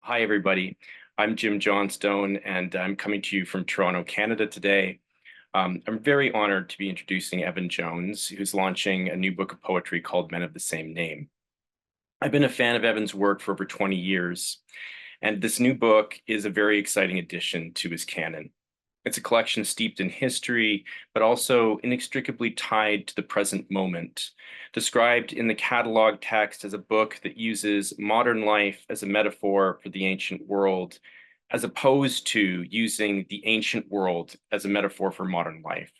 Hi, everybody. I'm Jim Johnstone, and I'm coming to you from Toronto, Canada today. I'm very honored to be introducing Evan Jones, who's launching a new book of poetry called Men of the Same Name. I've been a fan of Evan's work for over 20 years, and this new book is a very exciting addition to his canon. It's a collection steeped in history, but also inextricably tied to the present moment, described in the catalog text as a book that uses modern life as a metaphor for the ancient world, as opposed to using the ancient world as a metaphor for modern life.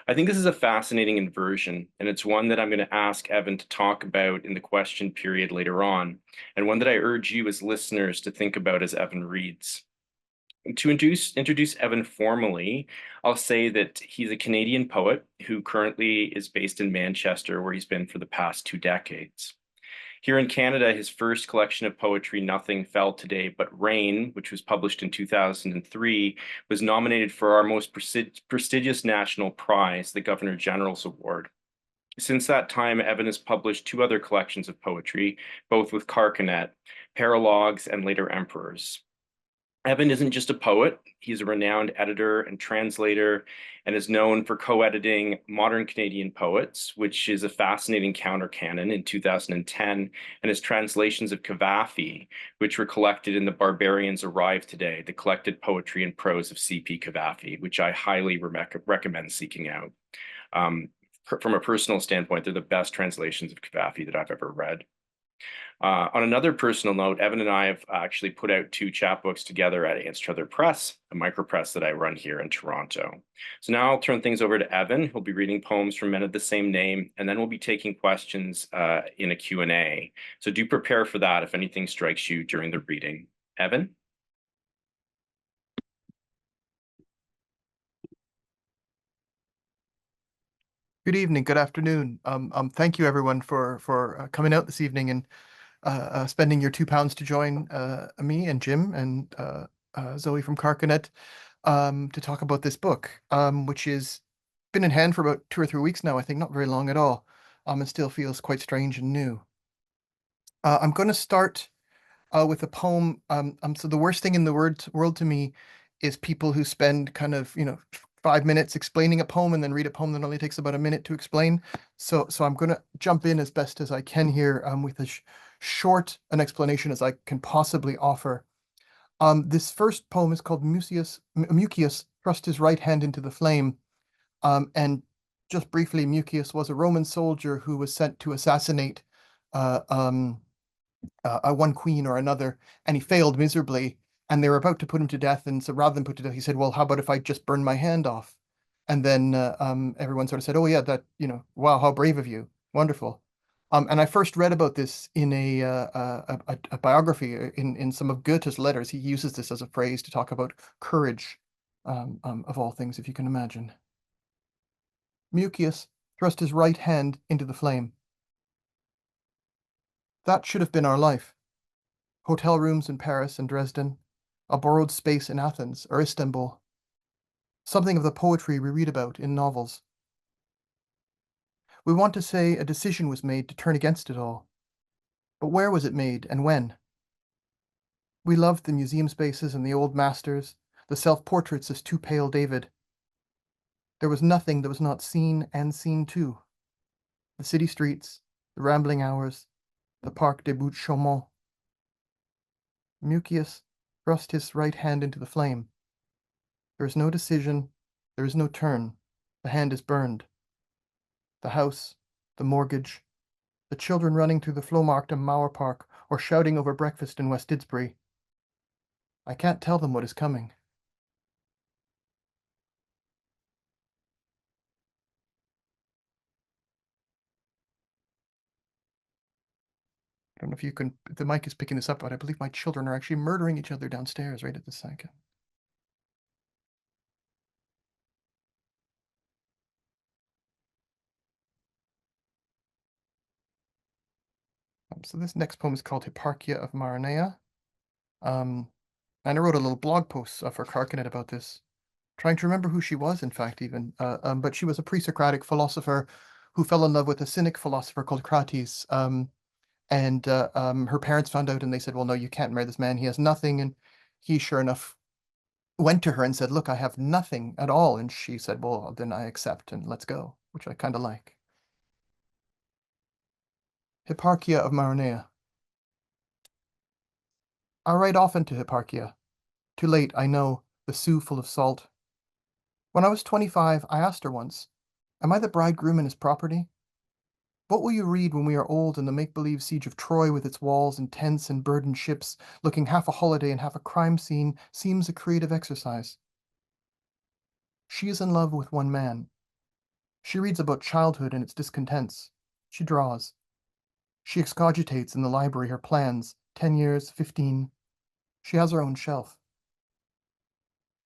I think this is a fascinating inversion, and it's one that I'm going to ask Evan to talk about in the question period later on, and one that I urge you as listeners to think about as Evan reads. To introduce Evan formally, I'll say that he's a Canadian poet who currently is based in Manchester, where he's been for the past 2 decades. Here in Canada, his first collection of poetry, Nothing Fell Today But Rain, which was published in 2003, was nominated for our most prestigious national prize, the Governor General's Award. Since that time, Evan has published 2 other collections of poetry, both with Carcanet, Paralogues, and later Emperors. Evan isn't just a poet, he's a renowned editor and translator and is known for co-editing Modern Canadian Poets, which is a fascinating counter-canon in 2010, and his translations of Cavafy, which were collected in The Barbarians Arrive Today, the collected poetry and prose of C.P. Cavafy, which I highly recommend seeking out. From a personal standpoint, they're the best translations of Cavafy that I've ever read. On another personal note, Evan and I have actually put out 2 chapbooks together at Against Other Press, a micropress that I run here in Toronto. So now I'll turn things over to Evan, who'll be reading poems from men of the same name, and then we'll be taking questions in a Q&A. So do prepare for that if anything strikes you during the reading. Evan? Good evening, good afternoon. Thank you everyone for coming out this evening and spending your £2 to join me and Jim and Zoe from Carcanet to talk about this book, which has been in hand for about 2 or 3 weeks now. I think not very long at all. It still feels quite strange and new. I'm going to start with a poem. So the worst thing in the world to me is people who spend kind of 5 minutes explaining a poem and then read a poem that only takes about a minute to explain. So I'm going to jump in as best as I can here with as short an explanation as I can possibly offer. This first poem is called Mucius thrust his right hand into the flame. And just briefly, Mucius was a Roman soldier who was sent to assassinate one queen or another, and he failed miserably. And they were about to put him to death, and so rather than put to death, he said, "Well, how about if I just burn my hand off?" And then everyone sort of said, "Oh yeah, that wow, how brave of you, wonderful." And I first read about this in a biography in some of Goethe's letters. He uses this as a phrase to talk about courage, of all things, if you can imagine. Mucius thrust his right hand into the flame. That should have been our life. Hotel rooms in Paris and Dresden, a borrowed space in Athens or Istanbul. Something of the poetry we read about in novels. We want to say a decision was made to turn against it all. But where was it made and when? We loved the museum spaces and the old masters, the self-portraits as Too Pale David. There was nothing that was not seen and seen too. The city streets, the rambling hours, the Parc des Buttes Chaumont. Mucius thrust his right hand into the flame. There is no decision, there is no turn. The hand is burned. The house, the mortgage, the children running through the Flohmarkt in Mauer Park or shouting over breakfast in West Didsbury. I can't tell them what is coming. I don't know if you can, if the mic is picking this up, but I believe my children are actually murdering each other downstairs right at this second. So this next poem is called Hipparchia of Maronea. And I wrote a little blog post for Carcanet about this, trying to remember who she was, in fact, even. But she was a pre-Socratic philosopher who fell in love with a Cynic philosopher called Crates. And her parents found out and they said, well, no, you can't marry this man. He has nothing. And he, sure enough, went to her and said, look, I have nothing at all. And she said, well, then I accept and let's go, which I kind of like. Hipparchia of Maronea. I ride often to Hipparchia. Too late, I know, the Sioux full of salt. When I was 25, I asked her once, am I the bridegroom in his property? What will you read when we are old and the make-believe siege of Troy with its walls and tents and burdened ships, looking half a holiday and half a crime scene, seems a creative exercise? She is in love with one man. She reads about childhood and its discontents. She draws. She excogitates in the library her plans, 10 years, 15. She has her own shelf.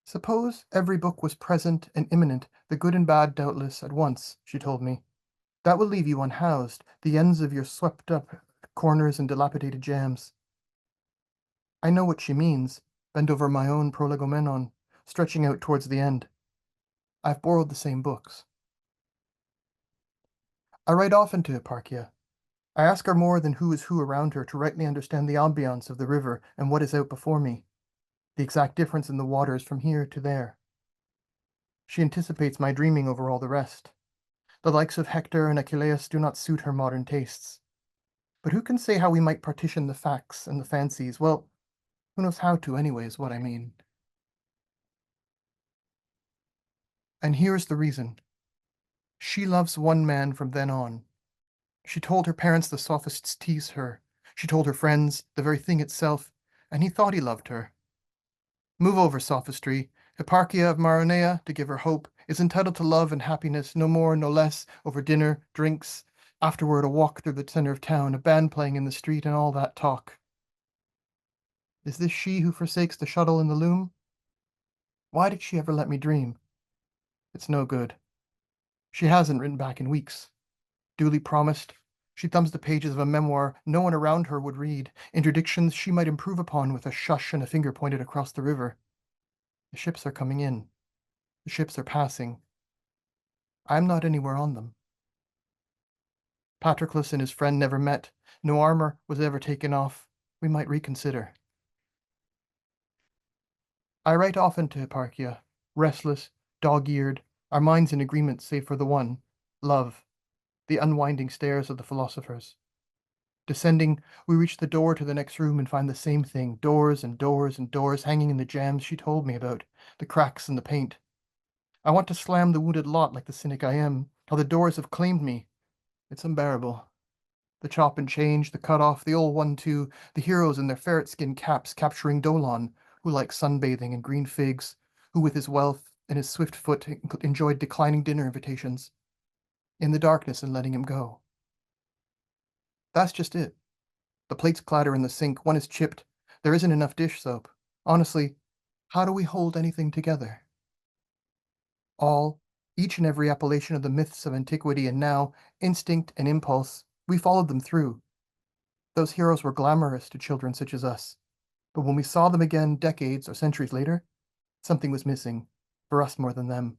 Suppose every book was present and imminent, the good and bad doubtless, at once, she told me. That would leave you unhoused, the ends of your swept-up corners and dilapidated jams. I know what she means, bent over my own prolegomenon, stretching out towards the end. I've borrowed the same books. I write often to Hipparchia. I ask her more than who is who around her to rightly understand the ambiance of the river and what is out before me, the exact difference in the waters from here to there. She anticipates my dreaming over all the rest. The likes of Hector and Achilles do not suit her modern tastes. But who can say how we might partition the facts and the fancies? Well, who knows how to, anyway, is what I mean. And here's the reason. She loves one man from then on. She told her parents the sophists tease her. She told her friends the very thing itself, and he thought he loved her. Move over, sophistry. Hipparchia of Maronea, to give her hope, is entitled to love and happiness, no more, no less, over dinner, drinks, afterward a walk through the center of town, a band playing in the street, and all that talk. Is this she who forsakes the shuttle and the loom? Why did she ever let me dream? It's no good. She hasn't written back in weeks. Duly promised. She thumbs the pages of a memoir no one around her would read, interdictions she might improve upon with a shush and a finger pointed across the river. The ships are coming in. The ships are passing. I'm not anywhere on them. Patroclus and his friend never met. No armor was ever taken off. We might reconsider. I write often to Hipparchia, restless, dog-eared, our minds in agreement save for the one, love, the unwinding stairs of the philosophers. Descending, we reach the door to the next room and find the same thing, doors and doors and doors hanging in the jams she told me about, the cracks in the paint. I want to slam the wounded lot like the cynic I am, how the doors have claimed me. It's unbearable. The chop and change, the cut-off, the old 1-2, the heroes in their ferret skin caps capturing Dolon, who likes sunbathing and green figs, who with his wealth and his swift foot enjoyed declining dinner invitations, in the darkness and letting him go. That's just it. The plates clatter in the sink, one is chipped, there isn't enough dish soap. Honestly, how do we hold anything together? All, each and every appellation of the myths of antiquity, and now, instinct and impulse, we followed them through. Those heroes were glamorous to children such as us. But when we saw them again decades or centuries later, something was missing, for us more than them.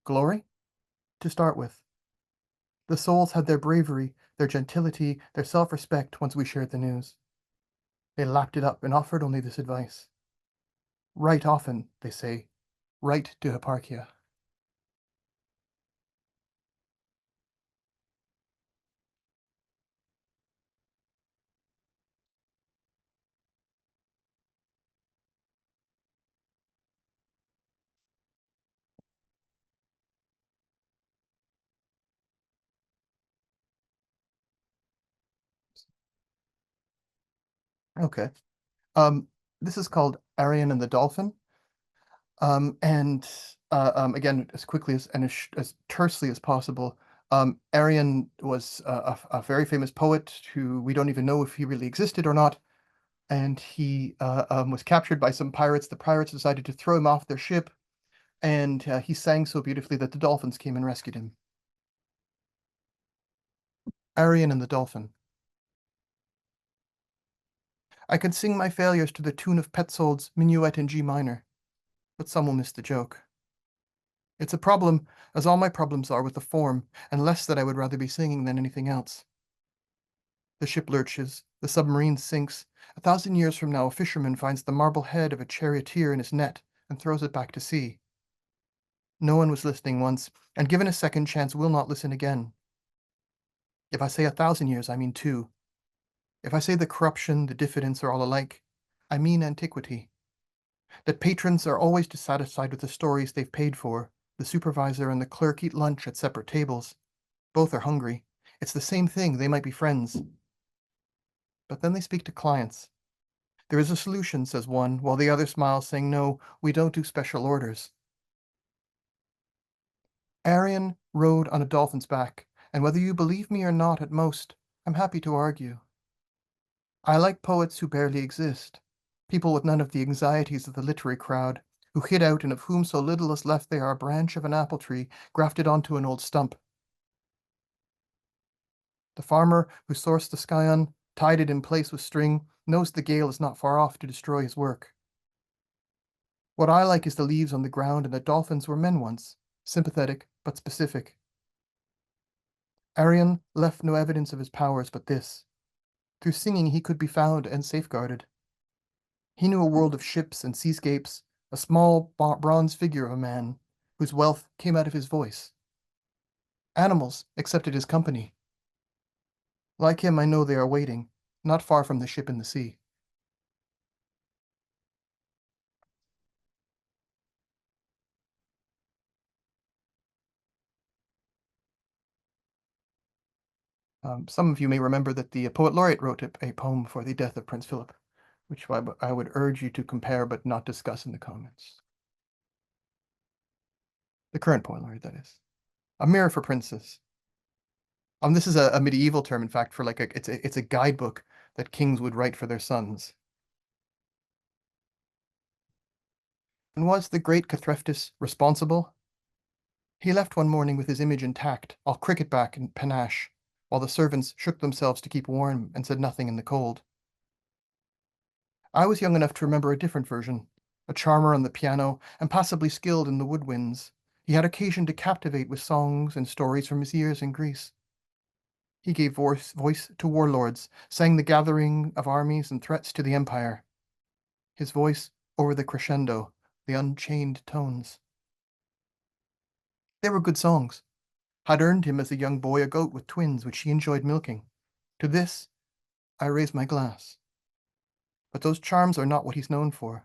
Glory? To start with. The souls had their bravery, their gentility, their self-respect once we shared the news. They lapped it up and offered only this advice. Write often, they say. Write to Hipparchia. Okay. Um, this is called Arion and the Dolphin. And again, as quickly and as tersely as possible, Arion was a very famous poet who we don't even know if he really existed or not. And he was captured by some pirates. The pirates decided to throw him off their ship, and he sang so beautifully that the dolphins came and rescued him. Arion and the Dolphin. I could sing my failures to the tune of Petzold's Minuet in G minor, but some will miss the joke. It's a problem, as all my problems are with the form, and less that I would rather be singing than anything else. The ship lurches, the submarine sinks. 1,000 years from now, a fisherman finds the marble head of a charioteer in his net and throws it back to sea. No one was listening once, and given a second chance will not listen again. If I say 1,000 years, I mean two. If I say the corruption, the diffidence are all alike, I mean antiquity. That patrons are always dissatisfied with the stories they've paid for. The supervisor and the clerk eat lunch at separate tables. Both are hungry. It's the same thing, they might be friends. But then they speak to clients. There is a solution, says one, while the other smiles, saying, no, we don't do special orders. Arion rode on a dolphin's back, and whether you believe me or not at most, I'm happy to argue. I like poets who barely exist, people with none of the anxieties of the literary crowd, who hid out and of whom so little is left they are a branch of an apple tree grafted onto an old stump. The farmer who sourced the scion, tied it in place with string, knows the gale is not far off to destroy his work. What I like is the leaves on the ground and that dolphins were men once, sympathetic but specific. Arion left no evidence of his powers but this. Through singing he could be found and safeguarded. He knew a world of ships and seascapes, a small bronze figure of a man, whose wealth came out of his voice. Animals accepted his company. Like him, I know they are waiting, not far from the ship in the sea. Some of you may remember that the poet laureate wrote a poem for the death of Prince Philip, which I would urge you to compare but not discuss in the comments. The current poet laureate, that is. A Mirror for Princes. This is a medieval term, in fact, for like it's a guidebook that kings would write for their sons. And was the great Cathreftis responsible? He left one morning with his image intact, all cricket-back and panache, while the servants shook themselves to keep warm and said nothing in the cold. I was young enough to remember a different version, a charmer on the piano, and possibly skilled in the woodwinds. He had occasion to captivate with songs and stories from his years in Greece. He gave voice to warlords, sang the gathering of armies and threats to the empire. His voice over the crescendo, the unchained tones. They were good songs. Had earned him as a young boy a goat with twins which he enjoyed milking. To this, I raise my glass. But those charms are not what he's known for.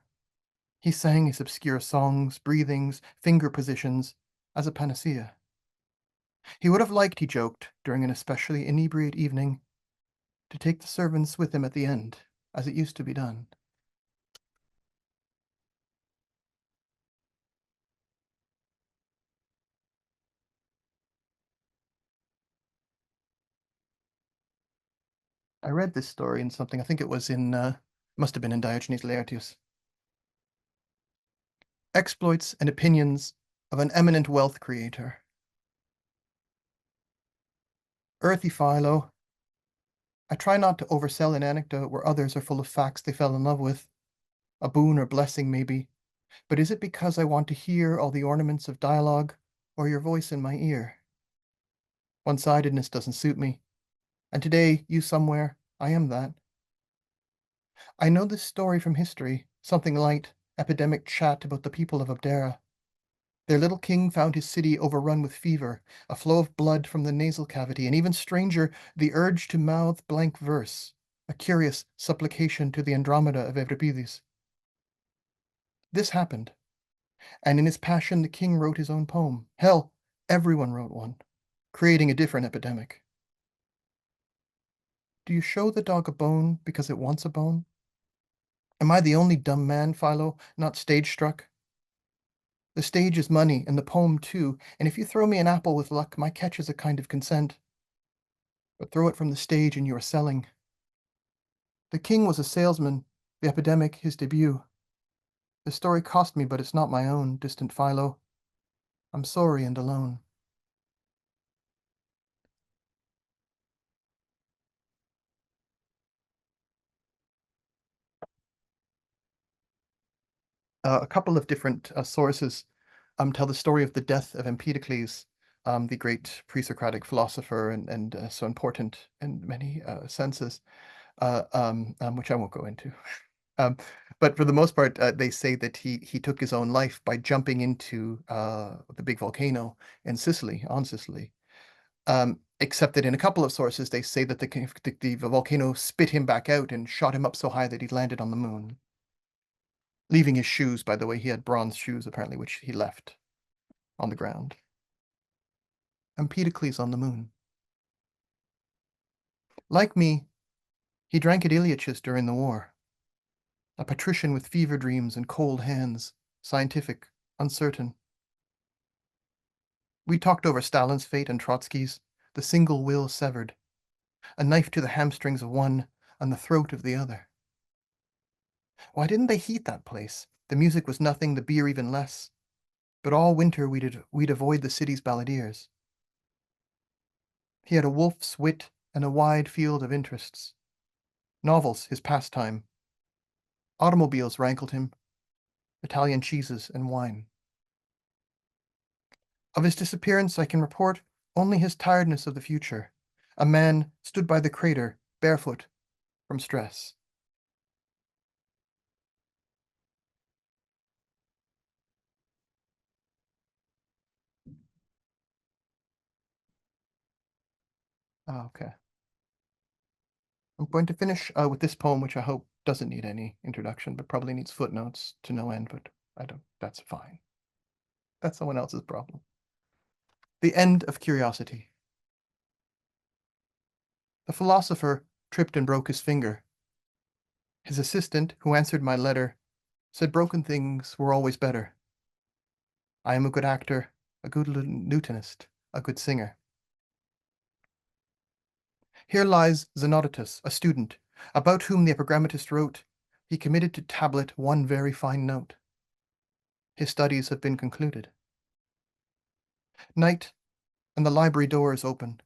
He sang his obscure songs, breathings, finger positions, as a panacea. He would have liked, he joked, during an especially inebriate evening, to take the servants with him at the end, as it used to be done. I read this story in something, I think it was in, must have been in Diogenes Laertius. Exploits and opinions of an eminent wealth creator. Earthy Philo. I try not to oversell an anecdote where others are full of facts they fell in love with. A boon or blessing, maybe. But is it because I want to hear all the ornaments of dialogue, or your voice in my ear? One-sidedness doesn't suit me. And today, you somewhere, I am that. I know this story from history, something light, epidemic chat about the people of Abdera. Their little king found his city overrun with fever, a flow of blood from the nasal cavity, and even stranger, the urge to mouth blank verse, a curious supplication to the Andromeda of Euripides. This happened, and in his passion the king wrote his own poem. Hell, everyone wrote one, creating a different epidemic. Do you show the dog a bone because it wants a bone? Am I the only dumb man, Philo, not stage-struck? The stage is money, and the poem too, and if you throw me an apple with luck, my catch is a kind of consent. But throw it from the stage and you are selling. The king was a salesman, the epidemic his debut. The story cost me, but it's not my own, distant Philo. I'm sorry and alone. A couple of different sources tell the story of the death of Empedocles, the great pre-Socratic philosopher and so important in many senses, which I won't go into. Um, but for the most part, they say that he took his own life by jumping into the big volcano in Sicily, on Sicily. Except that in a couple of sources, they say that the volcano spit him back out and shot him up so high that he landed on the moon, leaving his shoes, by the way. He had bronze shoes, apparently, which he left on the ground. Empedocles on the moon. Like me, he drank at Iliach's during the war. A patrician with fever dreams and cold hands, scientific, uncertain. We talked over Stalin's fate and Trotsky's, the single will severed, a knife to the hamstrings of one and the throat of the other. Why didn't they heat that place? The music was nothing, the beer even less. But all winter we'd avoid the city's balladeers. He had a wolf's wit and a wide field of interests. Novels, his pastime. Automobiles rankled him, Italian cheeses and wine. Of his disappearance I can report only his tiredness of the future. A man stood by the crater, barefoot, from stress. Okay. I'm going to finish with this poem, which I hope doesn't need any introduction, but probably needs footnotes to no end, but I don't, that's fine. That's someone else's problem. The End of Curiosity. The philosopher tripped and broke his finger. His assistant, who answered my letter, said broken things were always better. I am a good actor, a good lutenist, a good singer. Here lies Xenodotus, a student, about whom the epigrammatist wrote, he committed to tablet one very fine note. His studies have been concluded. Night, and the library door is open.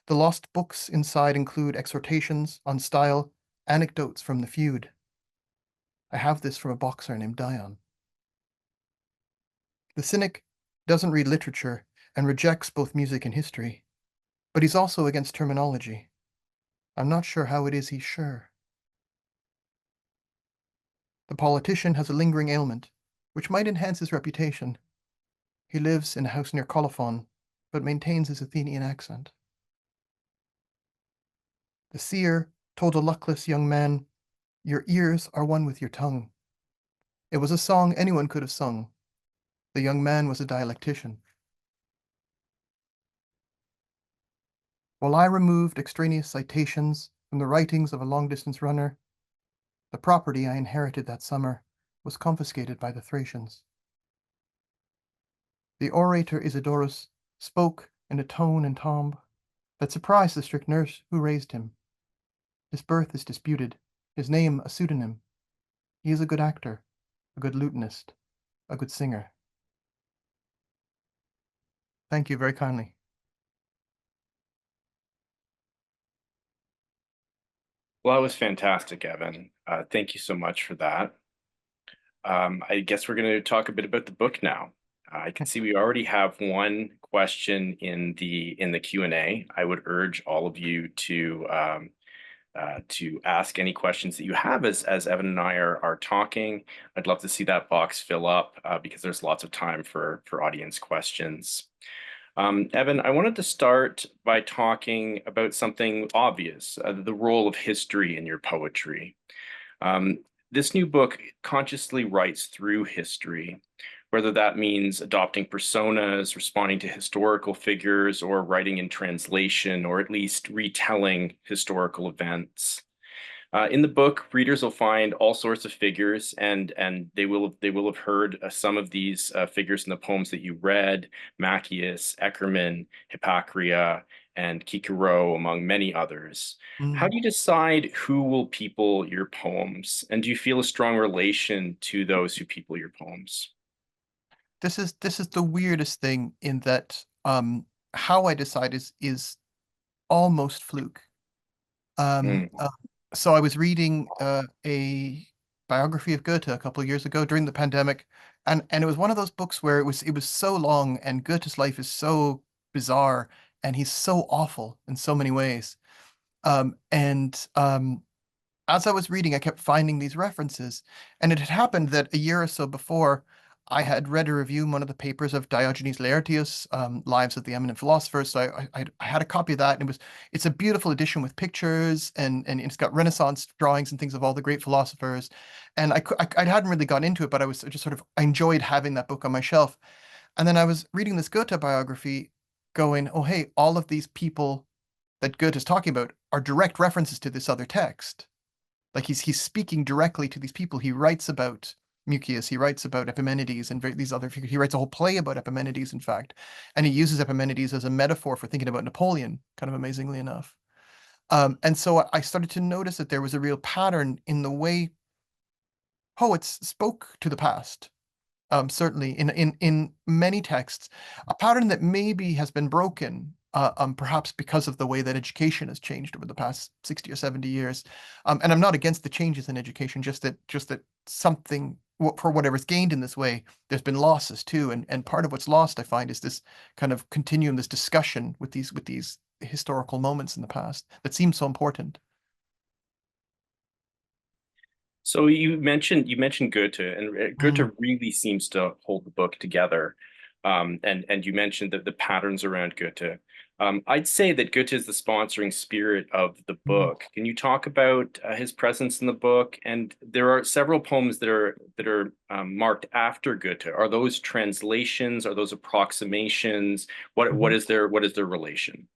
The lost books inside include exhortations on style, anecdotes from the feud. I have this from a boxer named Dion. The cynic doesn't read literature and rejects both music and history, but he's also against terminology. I'm not sure how it is he's sure. The politician has a lingering ailment, which might enhance his reputation. He lives in a house near Colophon, but maintains his Athenian accent. The seer told a luckless young man, your ears are one with your tongue. It was a song anyone could have sung. The young man was a dialectician. While I removed extraneous citations from the writings of a long-distance runner, the property I inherited that summer was confiscated by the Thracians. The orator Isidorus spoke in a tone and timbre that surprised the strict nurse who raised him. His birth is disputed, his name a pseudonym. He is a good actor, a good lutenist, a good singer. Thank you very kindly. Well, that was fantastic, Evan. Thank you so much for that. I guess we're going to talk a bit about the book now. I can see we already have one question in the Q&A. I would urge all of you to ask any questions that you have as Evan and I are talking. I'd love to see that box fill up because there's lots of time for audience questions. Evan, I wanted to start by talking about something obvious, the role of history in your poetry. This new book consciously writes through history, whether that means adopting personas, responding to historical figures, or writing in translation, or at least retelling historical events. In the book, readers will find all sorts of figures, and they will have heard some of these figures in the poems that you read: Machias, Eckermann, Hippocria, and Cicero, among many others. How do you decide who will people your poems, and do you feel a strong relation to those who people your poems? This is the weirdest thing in that how I decide is almost fluke. Um, Mm. uh, so I was reading a biography of Goethe a couple of years ago during the pandemic, and it was one of those books where it was so long, and Goethe's life is so bizarre, and he's so awful in so many ways. And as I was reading, I kept finding these references, and it had happened that a year or so before, I had read a review in one of the papers of Diogenes Laertius, Lives of the Eminent Philosophers. So I had a copy of that, and it's a beautiful edition with pictures, and it's got Renaissance drawings and things of all the great philosophers. And I hadn't really gotten into it, but I was just sort of I enjoyed having that book on my shelf. And then I was reading this Goethe biography, going, oh hey, all of these people that Goethe is talking about are direct references to this other text. Like he's speaking directly to these people. He writes about Mucius, he writes about Epimenides and these other figures. He writes a whole play about Epimenides, in fact, and he uses Epimenides as a metaphor for thinking about Napoleon, kind of amazingly enough. And so I started to notice that there was a real pattern in the way poets spoke to the past, certainly in many texts, a pattern that maybe has been broken, perhaps because of the way that education has changed over the past 60 or 70 years. And I'm not against the changes in education, just that something for whatever's gained in this way, there's been losses too. And part of what's lost, I find, is this kind of continuum, this discussion with these historical moments in the past that seem so important. So you mentioned Goethe, and Mm, Goethe really seems to hold the book together. And you mentioned that the patterns around Goethe. I'd say that Goethe is the sponsoring spirit of the mm. book. Can you talk about his presence in the book? And there are several poems that are marked after Goethe. Are those translations? Are those approximations? What Mhm. is their relation?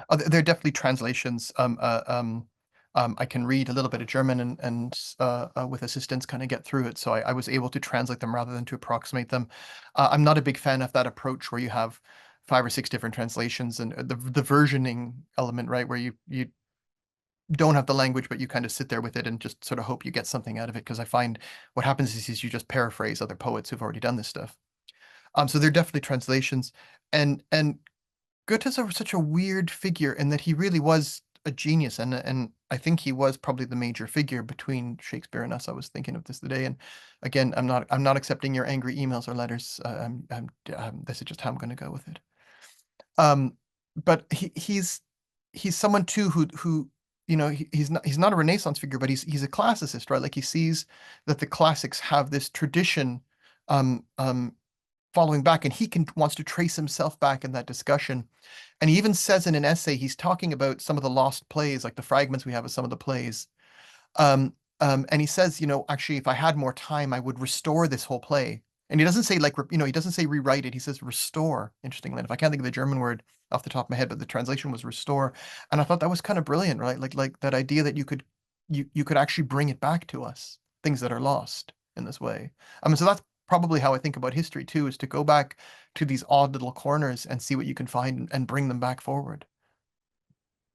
Oh, they're definitely translations. I can read a little bit of German and with assistance kind of get through it. So I was able to translate them rather than to approximate them. I'm not a big fan of that approach where you have five or six different translations and the versioning element, right? Where you don't have the language, but you kind of sit there with it and just sort of hope you get something out of it. Because I find what happens is you just paraphrase other poets who've already done this stuff. So they're definitely translations. And Goethe's such a weird figure in that he really was a genius, and I think he was probably the major figure between Shakespeare and us. I was thinking of this today, and again, I'm not accepting your angry emails or letters. This is just how I'm going to go with it. Um, but he's someone too who he's not a Renaissance figure, but he's a classicist, right? Like he sees that the classics have this tradition, um, um, following back, and he can wants to trace himself back in that discussion. And he even says in an essay, he's talking about some of the lost plays, like the fragments we have of some of the plays. And he says, actually, if I had more time, I would restore this whole play. And he doesn't say like, he doesn't say rewrite it. He says restore. Interestingly enough, I can't think of the German word off the top of my head, but the translation was restore. And I thought that was kind of brilliant, right? Like that idea that you could actually bring it back to us, things that are lost in this way. So that's probably how I think about history too, is to go back to these odd little corners and see what you can find and bring them back forward.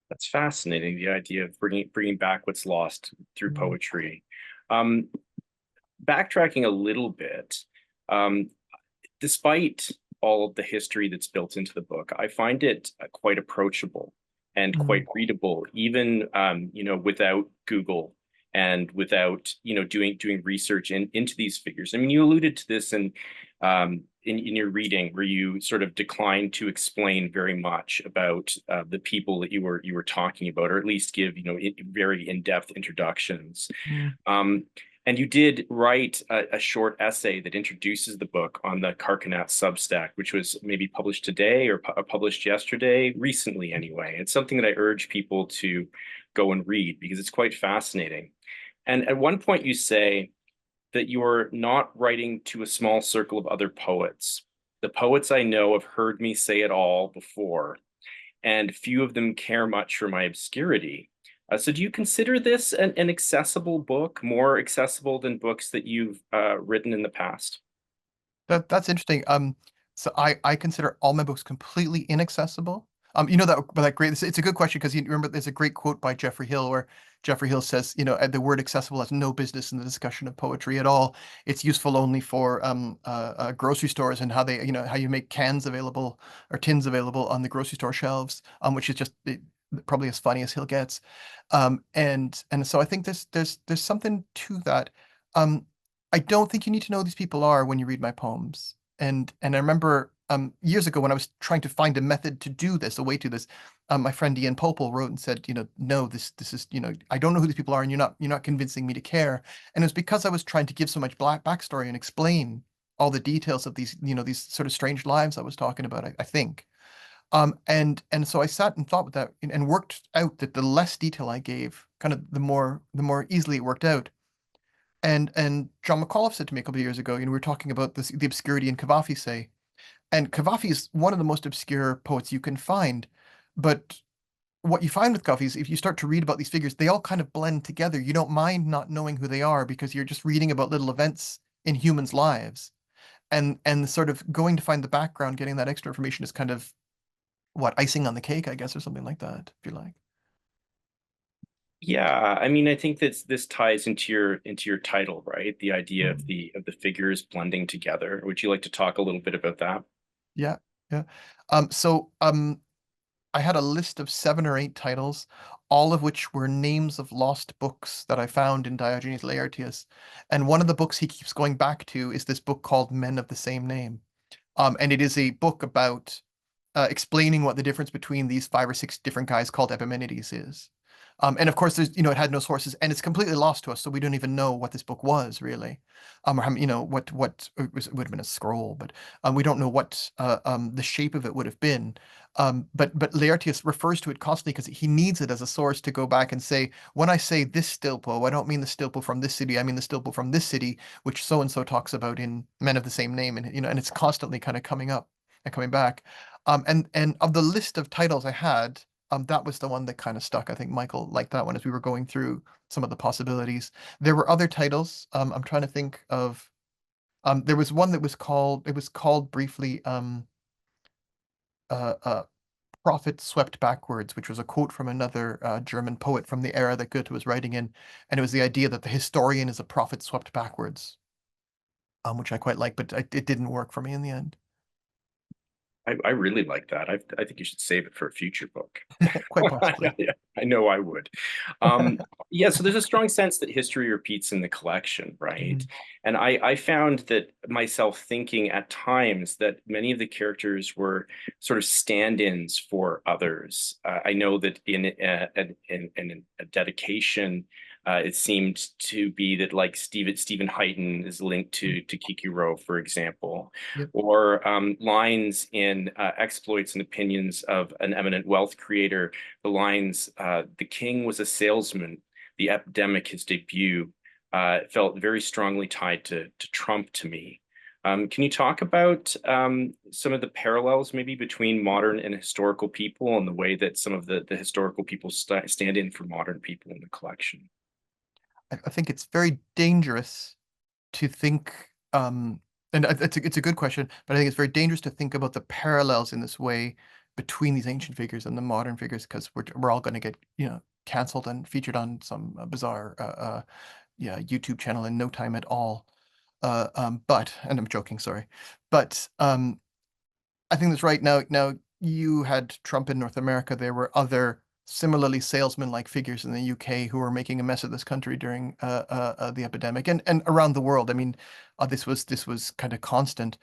That's fascinating, the idea of bringing back what's lost through Mm, poetry. Um, Backtracking a little bit, um, despite all of the history that's built into the book, I find it quite approachable and mm, quite readable, even without Google and without doing research into these figures. I mean, you alluded to this in your reading, where you sort of declined to explain very much about the people that you were talking about, or at least give very in-depth introductions. mm, Um, and you did write a short essay that introduces the book on the Carcanet Substack, which was maybe published today or published yesterday, recently anyway. It's something that I urge people to go and read because it's quite fascinating. And at one point, you say that you're not writing to a small circle of other poets. The poets I know have heard me say it all before, and few of them care much for my obscurity. So do you consider this an accessible book, more accessible than books that you've written in the past? that's interesting. So I consider all my books completely inaccessible. That great. It's a good question because you remember there's a great quote by Geoffrey Hill where Geoffrey Hill says, the word accessible has no business in the discussion of poetry at all. It's useful only for grocery stores and how how you make cans available or tins available on the grocery store shelves, which is just probably as funny as Hill gets. And so I think there's something to that. Um, I don't think you need to know who these people are when you read my poems. And I remember years ago when I was trying to find a method to do this, a way to this, my friend Ian Popel wrote and said, no, this is, I don't know who these people are, and you're not convincing me to care. And it was because I was trying to give so much black backstory and explain all the details of these, these sort of strange lives I was talking about, I think. And so I sat and thought with that and worked out that the less detail I gave, kind of the more easily it worked out. And John McAuliffe said to me a couple of years ago, we were talking about this, the obscurity in Cavafy, say, and Cavafy is one of the most obscure poets you can find. But what you find with Cavafy is if you start to read about these figures, they all kind of blend together. You don't mind not knowing who they are because you're just reading about little events in humans' lives. And sort of going to find the background, getting that extra information is kind of what, icing on the cake, I guess, or something like that, if you like. Yeah, I mean, I think that this ties into your title, right? The idea of Mm. the figures blending together. Would you like to talk a little bit about that? Yeah, yeah. So I had a list of 7 or 8 titles, all of which were names of lost books that I found in Diogenes Laertius. And one of the books he keeps going back to is this book called Men of the Same Name. And it is a book about explaining what the difference between these 5 or 6 different guys called Epimenides is. And of course, it had no sources, and it's completely lost to us, so we don't even know what this book was really, or how, what it would have been a scroll, but we don't know what the shape of it would have been. But Laertius refers to it constantly because he needs it as a source to go back and say, when I say this Stilpo, I don't mean the Stilpo from this city, I mean the Stilpo from this city, which so and so talks about in Men of the Same Name, and it's constantly kind of coming up and coming back. And of the list of titles I had, that was the one that kind of stuck. I think Michael liked that one as we were going through some of the possibilities. There were other titles. I'm trying to think of. There was one that was called. It was called briefly. Uh, uh, Prophet Swept Backwards, which was a quote from another German poet from the era that Goethe was writing in, and it was the idea that the historian is a prophet swept backwards, which I quite like, but it didn't work for me in the end. I really like that. I think you should save it for a future book. Quite possibly. Yeah, I know I would. Yeah, so there's a strong sense that history repeats in the collection, right? Mhm. And I found that myself thinking at times that many of the characters were sort of stand-ins for others. I know that in a dedication, it seemed to be that like Stephen Huyton is linked to Kikuro, for example, Yep. or lines in Exploits and Opinions of an Eminent Wealth Creator, the lines, the king was a salesman, the epidemic, his debut, felt very strongly tied to Trump to me. Can you talk about some of the parallels maybe between modern and historical people and the way that some of the historical people stand in for modern people in the collection? I think it's very dangerous to think, and it's a good question, but I think it's very dangerous to think about the parallels in this way between these ancient figures and the modern figures because we're all going to get canceled and featured on some bizarre yeah YouTube channel in no time at all. But and I'm joking, sorry, but I think that's right. Now you had Trump in North America. There were other similarly salesman-like figures in the UK who were making a mess of this country during the epidemic and around the world. I mean, this was kind of constant,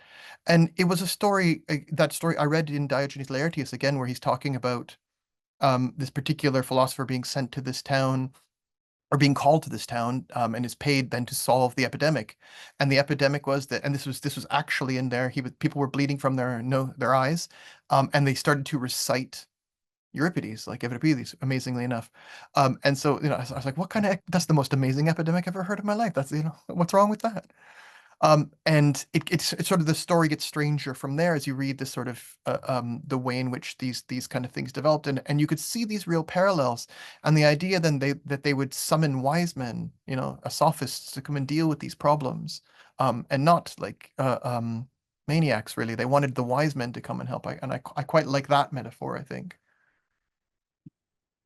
and it was a story. That story I read in Diogenes Laertius again, where he's talking about this particular philosopher being sent to this town or being called to this town and is paid then to solve the epidemic. And the epidemic was that, and this was actually in there. People were bleeding from their eyes, and they started to recite Euripides, like Euripides, amazingly enough. And so I was like, what kind of that's the most amazing epidemic I've ever heard in my life. That's what's wrong with that? And it's sort of the story gets stranger from there as you read this sort of the way in which these kind of things developed, and you could see these real parallels, and the idea then that they would summon wise men, sophists to come and deal with these problems, and not like maniacs really. They wanted the wise men to come and help. I quite like that metaphor, I think.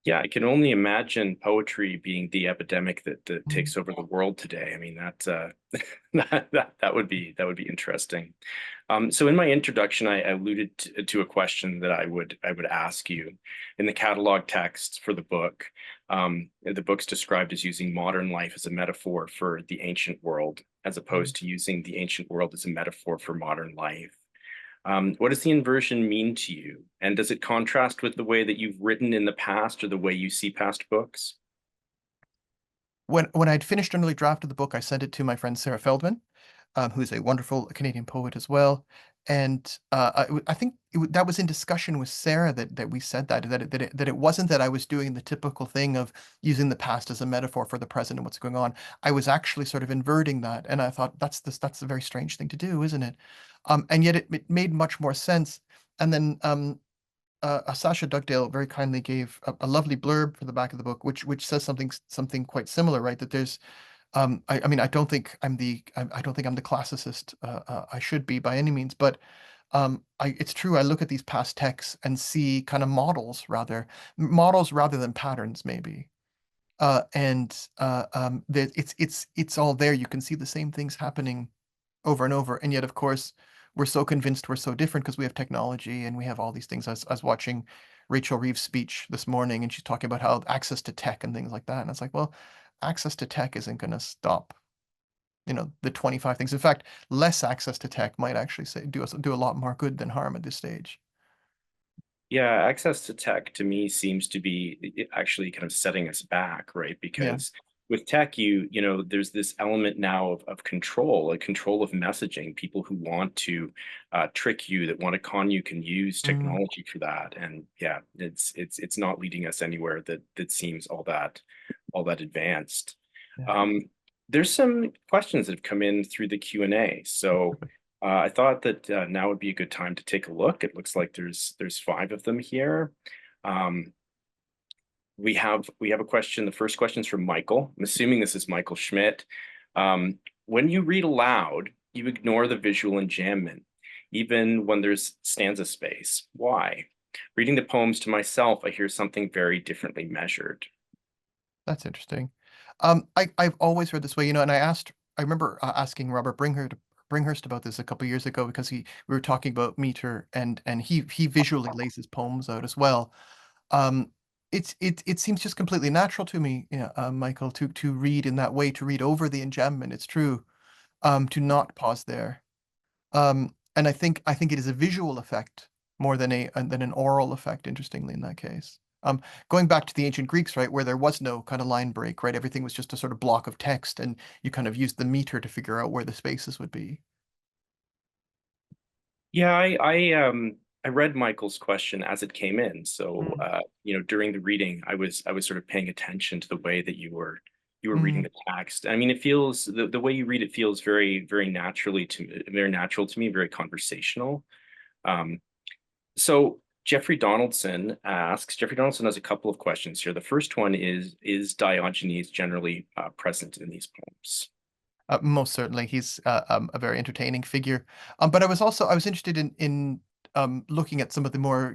Yeah, I can only imagine poetry being the epidemic that Mm. takes over the world today. I mean, that that would be interesting. So in my introduction, I alluded to a question that I would ask you in the catalog text for the book. The book's described as using modern life as a metaphor for the ancient world, as Mm. opposed to using the ancient world as a metaphor for modern life. What does the inversion mean to you? And does it contrast with the way that you've written in the past or the way you see past books? When I'd finished an early draft of the book, I sent it to my friend Sarah Feldman, who's a wonderful Canadian poet as well. And I think that was in discussion with Sarah that we said that it wasn't that I was doing the typical thing of using the past as a metaphor for the present and what's going on. I was actually sort of inverting that, and I thought that's a very strange thing to do, isn't it? And yet it made much more sense. And then Sasha Dugdale very kindly gave a lovely blurb for the back of the book, which says something quite similar, right? That there's I mean, I don't think I'm the classicist I should be by any means, but it's true. I look at these past texts and see kind of models rather than patterns, maybe. It's all there. You can see the same things happening over and over, and yet, of course, we're so convinced we're so different because we have technology and we have all these things. I was watching Rachel Reeves' speech this morning, and she's talking about how access to tech and things like that. And it's like, well, access to tech isn't going to stop, the 25 things. In fact, less access to tech might actually do a lot more good than harm at this stage. Yeah, access to tech to me seems to be actually kind of setting us back, right? Yeah. Because with tech, there's this element now of control, like control of messaging. People who want to trick you, that want to con you, can use Mm, technology for that. And yeah, it's not leading us anywhere that seems all that advanced. yeah. Um, there's some questions that have come in through the Q&A. So I thought that now would be a good time to take a look. It looks like there's five of them here. Um, we have a question. The first question is from Michael. I'm assuming this is Michael Schmidt. When you read aloud, you ignore the visual enjambment, even when there's stanza space. Why? Reading the poems to myself, I hear something very differently measured. That's interesting. I've always read this way, and I remember asking Robert Bringhurst about this a couple years ago because we were talking about meter and he visually lays his poems out as well. Um, it seems just completely natural to me, yeah, Michael, to read in that way, to read over the enjambment. It's true, to not pause there. And I think it is a visual effect more than an oral effect, interestingly, in that case. Going back to the ancient Greeks, right, where there was no kind of line break, right? Everything was just a sort of block of text, and you kind of used the meter to figure out where the spaces would be. Yeah, I read Michael's question as it came in. So Mm, during the reading, I was sort of paying attention to the way that you were reading mm, the text. I mean, it feels the way you read it feels very natural to me, very conversational. Um, so Jeffrey Donaldson has a couple of questions here. The first one is Diogenes generally present in these poems? most certainly, he's a very entertaining figure. But I was interested in looking at some of the more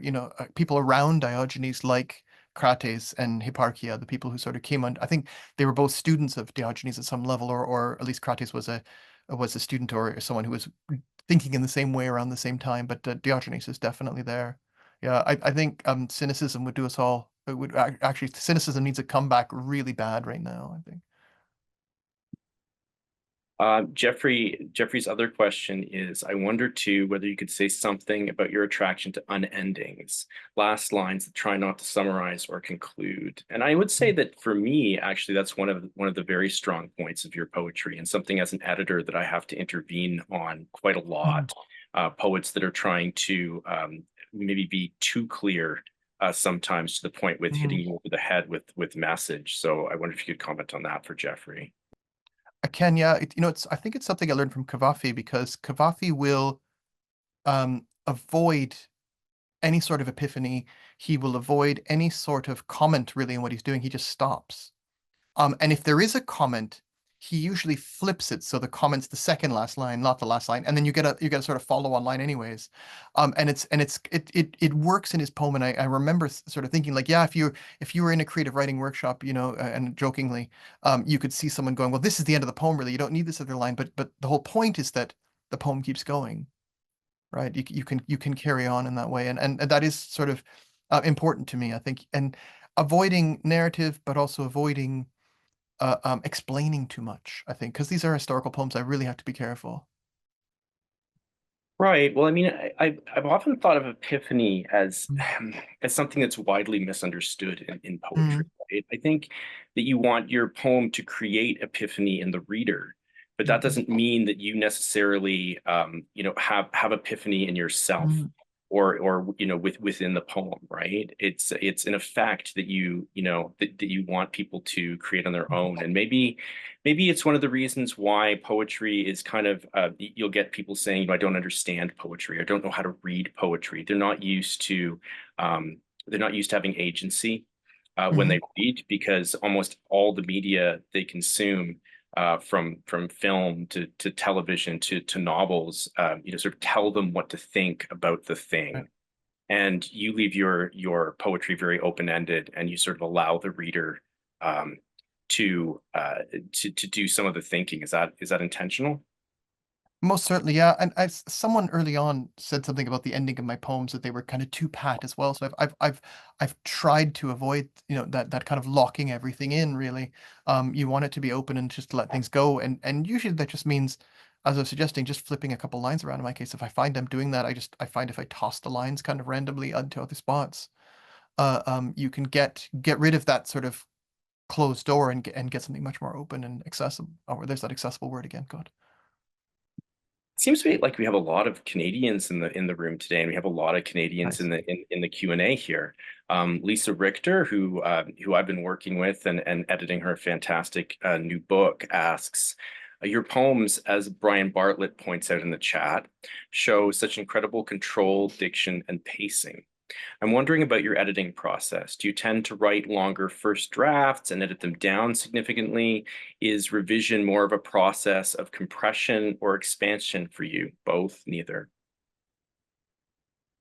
people around Diogenes, like Crates and Hipparchia, the people who sort of came on. I think they were both students of Diogenes at some level, or at least Crates was a student or someone who was thinking in the same way around the same time. But Diogenes is definitely there. Yeah, I think cynicism would do us all. It would actually cynicism needs a comeback really bad right now, I think. Jeffrey's other question is, I wonder too whether you could say something about your attraction to unendings, last lines that try not to summarize or conclude. And I would say that for me, actually, that's one of the very strong points of your poetry, and something as an editor that I have to intervene on quite a Mm. lot. Poets that are trying to maybe be too clear sometimes to the point with hitting Mm. you over the head with message. So I wonder if you could comment on that for Jeffrey. Yeah, I think it's something I learned from Cavafy because Cavafy will avoid any sort of epiphany. He will avoid any sort of comment really in what he's doing. He just stops. And if there is a comment, he usually flips it so the comment's the second last line, not the last line, and then you get a sort of follow-on line anyways. It works in his poem, and I remember sort of thinking like, yeah, if you were in a creative writing workshop, and jokingly, you could see someone going, well, this is the end of the poem, really. You don't need this other line, but the whole point is that the poem keeps going, right? You can carry on in that way, and that is sort of important to me, I think, and avoiding narrative, but also avoiding explaining too much, I think, because these are historical poems. I really have to be careful. Right. Well, I mean, I've often thought of epiphany as Mm, as something that's widely misunderstood in poetry. mm, Right? I think that you want your poem to create epiphany in the reader, but that mm, doesn't mean that you necessarily, have epiphany in yourself mm, or within the poem. Right. It's an effect that that you want people to create on their mm, own, and maybe it's one of the reasons why poetry is kind of you'll get people saying, I don't understand poetry. I don't know how to read poetry. They're not used to having agency when mm. they read, because almost all the media they consume, from film to television to novels, sort of tell them what to think about the Right. thing. And you leave your poetry very open-ended, and you sort of allow the reader um, to to do some of the thinking. Is that intentional? Most certainly, yeah. And someone early on said something about the ending of my poems that they were kind of too pat as well. So I've tried to avoid, that kind of locking everything in, really. You want it to be open and just let things go. And usually that just means, as I was suggesting, just flipping a couple lines around. In my case, if I find I'm doing that, I find if I toss the lines kind of randomly onto other spots, you can get rid of that sort of closed door and get something much more open and accessible. Oh, there's that accessible word again. God. It seems to be like we have a lot of Canadians in the room today, and we have a lot of Canadians Nice. in the Q&A here. Lisa Richter, who I've been working with and editing her fantastic new book, asks, your poems, as Brian Bartlett points out in the chat, show such incredible control, diction, and pacing. I'm wondering about your editing process. Do you tend to write longer first drafts and edit them down significantly? Is revision more of a process of compression or expansion for you? Both, neither.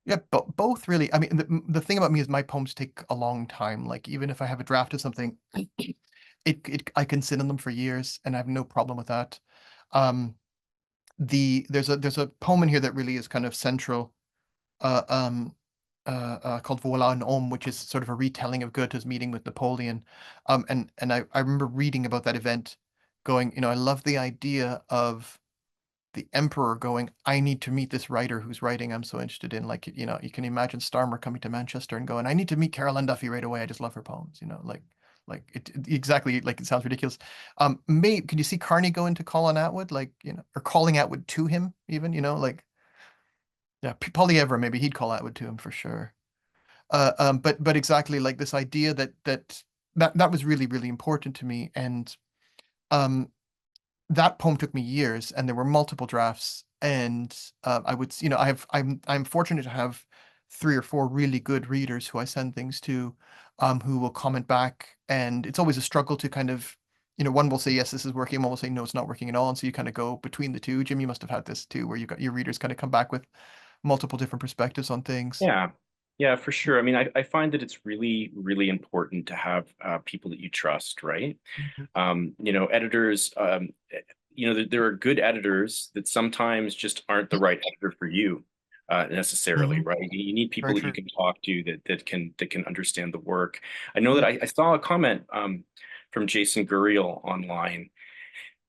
Yeah, but both really. I mean, the thing about me is my poems take a long time. Like even if I have a draft of something, I can sit on them for years, and I have no problem with that. Um, there's a poem in here that really is kind of central, uh, um, called Voilà un homme, which is sort of a retelling of Goethe's meeting with Napoleon. And I remember reading about that event, going, I love the idea of the emperor going, I need to meet this writer whose writing I'm so interested in. Like, you can imagine Starmer coming to Manchester and going, I need to meet Carol Ann Duffy right away. I just love her poems, like exactly like it sounds ridiculous. Can you see Carney going to Colin Atwood, like, or calling Atwood to him even, like, yeah, Polyevra, maybe he'd call Atwood to him for sure. But exactly like this idea that was really, really important to me. And, um, that poem took me years, and there were multiple drafts. And I would, I'm fortunate to have three or four really good readers who I send things to, who will comment back. And it's always a struggle to kind of, one will say yes, this is working, one will say no, it's not working at all. And so you kind of go between the two. Jim, you must have had this too, where you got your readers kind of come back with multiple different perspectives on things. Yeah, yeah, for sure. I mean, I find that it's really, really important to have people that you trust, right? Mhm. Editors, there are good editors that sometimes just aren't the right editor for you, necessarily, Mhm. right? You need people Very that you true. can talk to that can understand the work. I know that Mm, I saw a comment from Jason Guriel online,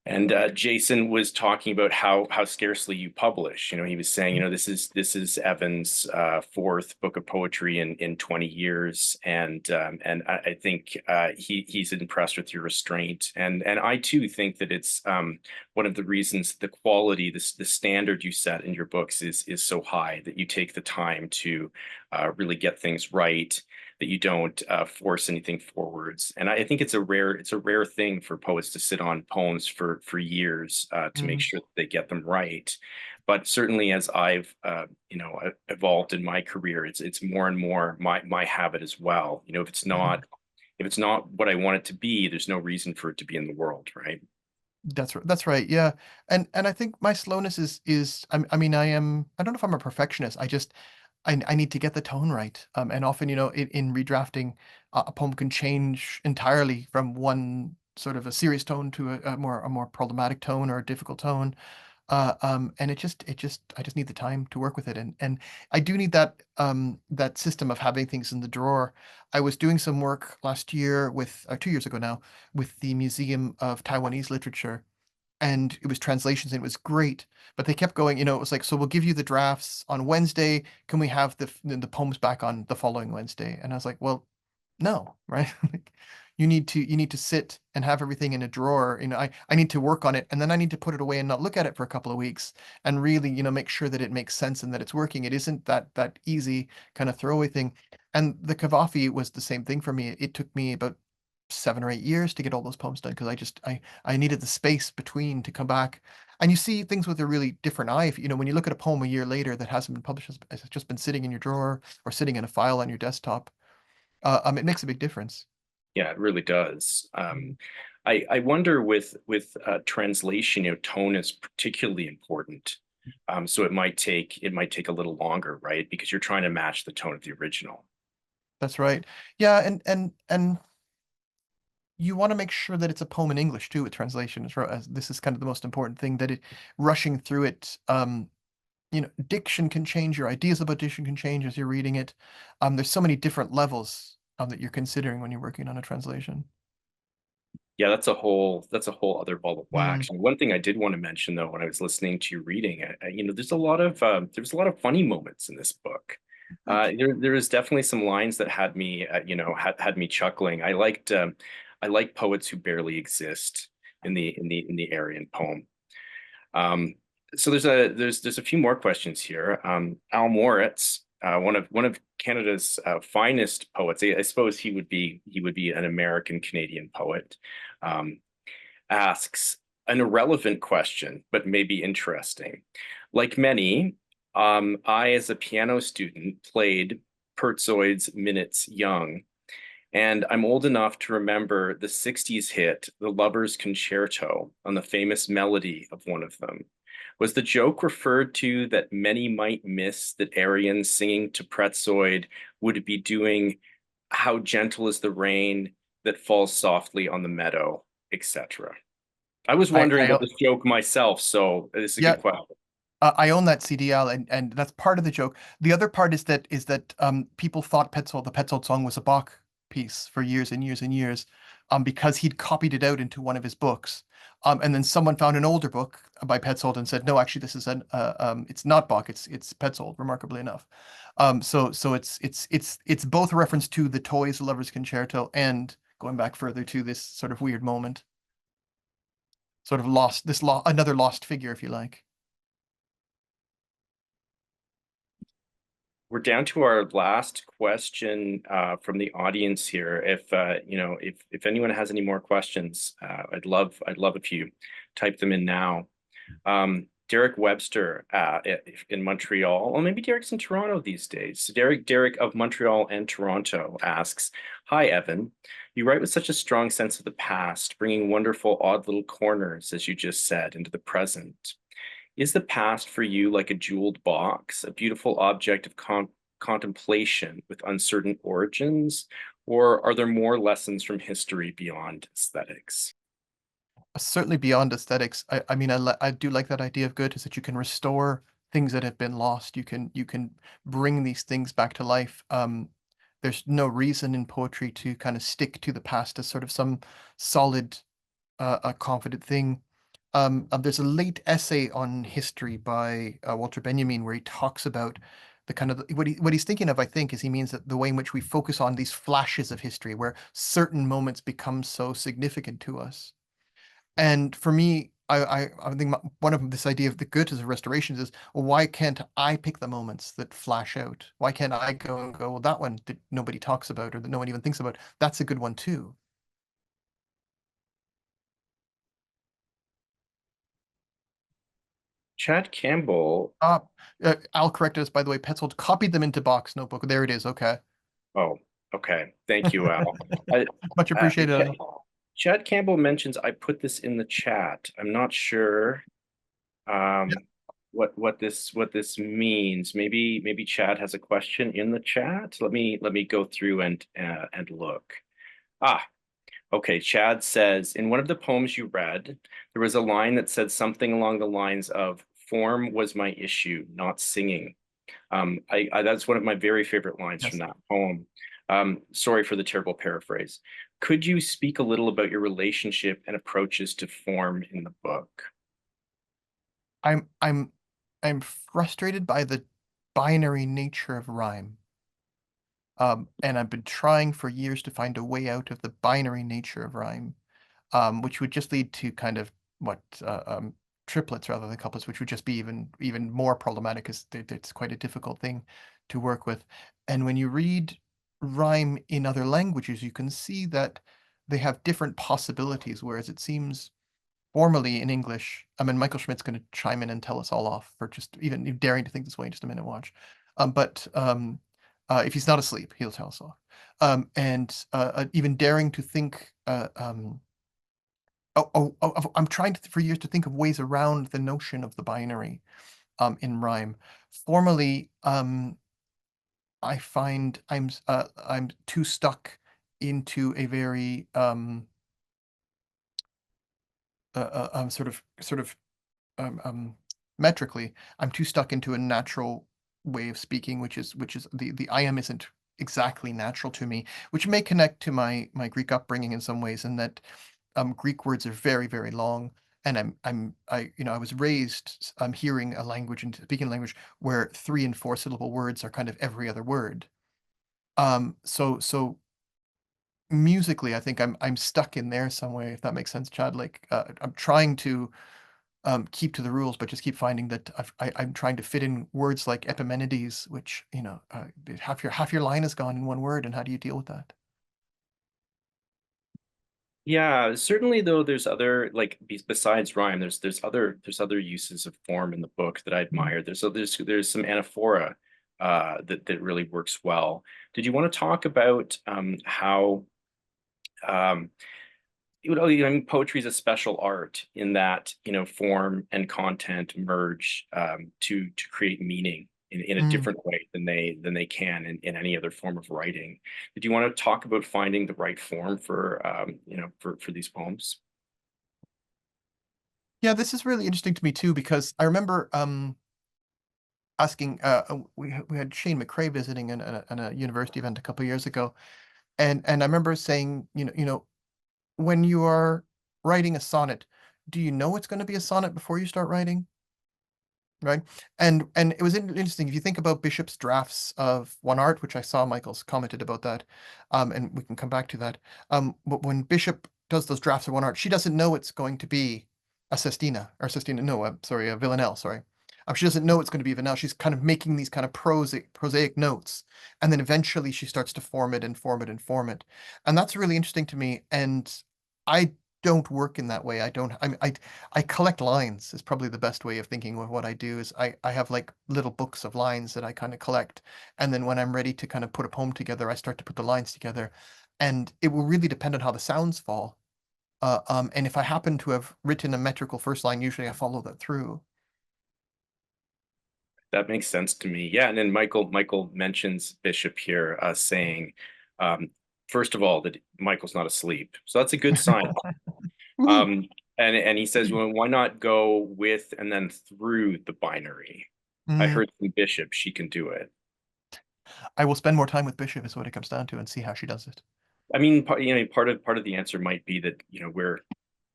and Jason was talking about how scarcely you publish. He was saying, mm, this is Evan's fourth book of poetry in 20 years, and I think he's impressed with your restraint, and I too think that it's one of the reasons the quality, the standard you set in your books is so high, that you take the time to really get things right, that you don't force anything forwards. And I think it's a rare thing for poets to sit on poems for years to make mm, sure that they get them right. But certainly, as I've evolved in my career, it's more and more my habit as well. mhm. If it's not what I want it to be, there's no reason for it to be in the world, right? That's right. Yeah. And I think my slowness is I mean, I don't know if I'm a perfectionist. I need to get the tone right. And often, in redrafting, a poem can change entirely from one sort of a serious tone to a more problematic tone or a difficult tone. And I just need the time to work with it. And I do need that system of having things in the drawer. I was doing some work last year or 2 years ago now, with the Museum of Taiwanese Literature. and it was translations and it was great. But they kept going, it was like, so we'll give you the drafts on Wednesday. Can we have the poems back on the following Wednesday? And I was like, well, no, right? Like, you need to sit and have everything in a drawer. I need to work on it, and then I need to put it away and not look at it for a couple of weeks and really, make sure that it makes sense and that it's working. It isn't that easy kind of throwaway thing. And the Cavafy was the same thing for me. It took me about 7 or 8 years to get all those poems done because I needed the space between to come back. And you see things with a really different eye. If, when you look at a poem a year later that hasn't been published, it's just been sitting in your drawer or sitting in a file on your desktop, it makes a big difference. Yeah, it really does. I wonder with translation, tone is particularly important. So it might take a little longer, right? Because you're trying to match the tone of the original. That's right. Yeah, and you want to make sure that it's a poem in English too with translation as this is kind of the most important thing that it rushing through it. Diction can change, your ideas about diction can change as you're reading it. There's so many different levels that you're considering when you're working on a translation. Yeah, that's a whole other ball of Mm. wax. And one thing I did want to mention though, when I was listening to you reading, there's a lot of funny moments in this book. Like, There is definitely some lines that had me, had me chuckling. I like poets who barely exist in the Aryan poem. Um, so there's a few more questions here. Al Moritz, one of Canada's finest poets. I suppose he would be an American Canadian poet. Um, Asks an irrelevant question, but maybe interesting. Like many, I, as a piano student, played Pertzoid's Minutes Young, and I'm old enough to remember the 60s hit, The Lover's Concerto, on the famous melody of one of them. Was the joke referred to that many might miss that Arian singing to Pretzoid would be doing How Gentle is the Rain that Falls Softly on the Meadow, etc.? I was I, wondering about I, this joke myself, so this is a yeah, good question. I own that CDL, and that's part of the joke. The other part is that people thought the Petzold song was a Bach piece for years and years and years, because he'd copied it out into one of his books. And then someone found an older book by Petzold and said, no, actually, this is it's not Bach, it's Petzold, remarkably enough. So it's both a reference to the Toys Lovers Concerto and going back further to this sort of weird moment, sort of another lost figure, if you like. We're down to our last question from the audience here. If anyone has any more questions, I'd love if you type them in now. Derek Webster in Montreal, or maybe Derek's in Toronto these days. Derek of Montreal and Toronto asks, "Hi Evan, you write with such a strong sense of the past, bringing wonderful odd little corners, as you just said, into the present. Is the past for you like a jeweled box, a beautiful object of contemplation with uncertain origins, or are there more lessons from history beyond aesthetics?" Certainly beyond aesthetics. I mean, I do like that idea of good is that you can restore things that have been lost. You can bring these things back to life. There's no reason in poetry to kind of stick to the past as sort of some solid, a confident thing. There's a late essay on history by Walter Benjamin where he talks about the kind of what he's thinking of, I think, is he means that the way in which we focus on these flashes of history where certain moments become so significant to us. And for me, I think one of this idea of the good as a restorations is, well, why can't I pick the moments that flash out? Why can't I go and go, well, that one that nobody talks about or that no one even thinks about, that's a good one too. Chad Campbell. Uh, I'll correct us, by the way. Petzold copied them into Bach's notebook. There it is. Okay. Oh, okay. Thank you, Al. I, Much appreciated. Chad Campbell mentions I put this in the chat. I'm not sure Yeah. um, what this means. Maybe Chad has a question in the chat. Let me go through and look. Ah, okay. Chad says in one of the poems you read, there was a line that said something along the lines of "Form was my issue, not singing." That's one of my very favorite lines from Yes. that poem. Sorry for the terrible paraphrase. Could you speak a little about your relationship and approaches to form in the book? I'm I'm I'm frustrated by the binary nature of rhyme. And I've been trying for years to find a way out of the binary nature of rhyme, which would just lead to kind of what triplets rather than couplets, which would just be even more problematic because it's quite a difficult thing to work with. And when you read rhyme in other languages, you can see that they have different possibilities, whereas it seems formally in English, I mean, Michael Schmidt's going to chime in and tell us all off for just even daring to think this way in just a minute. Watch. But if he's not asleep, he'll tell us off. And even daring to think, I'm trying for years to think of ways around the notion of the binary in rhyme. Formally, I find I'm too stuck into a very sort of metrically, I'm too stuck into a natural way of speaking, which is the I am isn't exactly natural to me, which may connect to my Greek upbringing in some ways, and that Greek words are very, very long. And I was raised hearing a language and speaking a language where 3 and 4 syllable words are kind of every other word. So musically, I think I'm stuck in there some way, if that makes sense, Chad. Like I'm trying to keep to the rules, but just keep finding that I'm trying to fit in words like Epimenides, which, half your line is gone in one word, and how do you deal with that? Yeah, certainly though there's other like besides rhyme, there's other uses of form in the book that I Mm. admire. There's some anaphora that really works well. Did you want to talk about how um I mean, poetry is a special art in that, form and content merge to create meaning in a Mm. different way than they can in any other form of writing. Did you want to talk about finding the right form for these poems? Yeah, this is really interesting to me too, because I remember asking we had Shane McCrae visiting in a university event a couple of years ago, and I remember saying, when you are writing a sonnet, do you know it's going to be a sonnet before you start writing? Right. And it was interesting if you think about Bishop's drafts of One Art, which I saw Michael's commented about that, and we can come back to that. But when Bishop does those drafts of One Art, she doesn't know it's going to be a Sestina or Sestina. No, sorry, a Villanelle. Sorry, she doesn't know it's going to be a Villanelle. She's kind of making these kind of prosaic notes, and then eventually she starts to form it and form it and form it, and that's really interesting to me. And I don't work in that way. I don't. I collect lines is probably the best way of thinking of what I do is I have like little books of lines that I kind of collect. And then when I'm ready to kind of put a poem together, I start to put the lines together. And it will really depend on how the sounds fall. And if I happen to have written a metrical first line, usually I follow that through. That makes sense to me. Yeah, and then Michael mentions Bishop here, saying, um, first of all, that Michael's not asleep, so that's a good sign. Woohoo. Um, and he says, well, why not go with and then through the binary? I Mm, heard from Bishop she can do it. I will spend more time with Bishop is what it comes down to and see how she does it. I mean, part of the answer might be that we're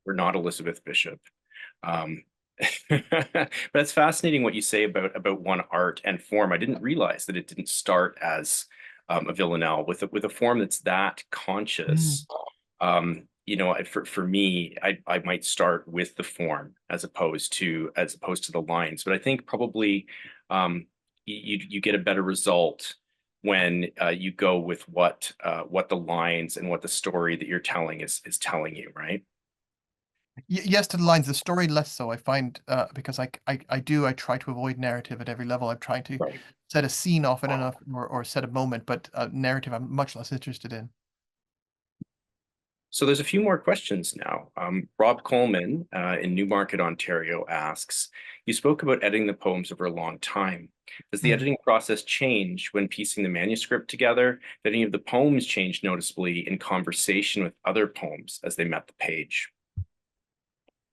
not Elizabeth Bishop. Um, but it's fascinating what you say about One Art and form. I didn't realize that it didn't start as a villanelle with a form that's that Mm. conscious. For me, I might start with the form as opposed to the lines. But I think probably you get a better result when you go with what the lines and what the story that you're telling is telling you, right? Yes to the lines, the story less so. I find because I try to avoid narrative at every level. I'm trying to Right. set a scene often enough or set a moment, but narrative I'm much less interested in. So there's a few more questions now. Rob Coleman in Newmarket, Ontario asks, you spoke about editing the poems over a long time. Does the Mm. editing process change when piecing the manuscript together? Did any of the poems change noticeably in conversation with other poems as they met the page?